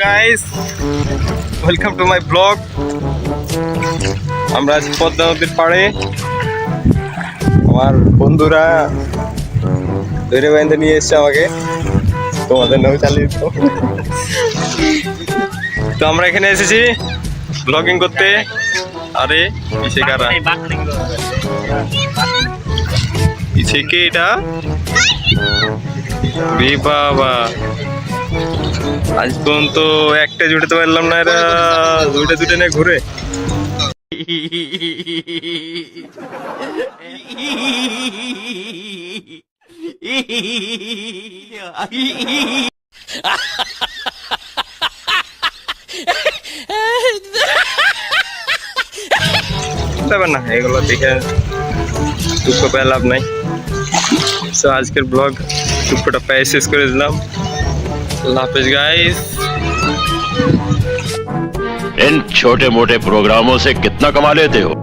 Guys welcome to my blog. আমরা আজ পদ্মা নদীর পাড়ে, আমার বন্ধুরা ধরে বেঁধে নিয়ে এসছে আমাকে, তোমাদের নামে চালিয়ে দিত। তো আমরা এখানে এসেছি ব্লগিং করতে। আরে পিছে কারা, পিছে কে এটা? রে বাবা, আজ পর্যন্ত একটা জুটাতে পারলাম না, এরা দুইটা নিয়ে ঘুরে। ব্যাপার না, এগুলো দেখে দুঃখ পেয়ে লাভ নাই। তো আজকের ব্লগ দুঃখটা পেয়ে শেষ করে দিলাম। আল্লাহ হাফেজ গাইস। इन छोटे मोटे प्रोग्रामों से कितना कमा लेते हो?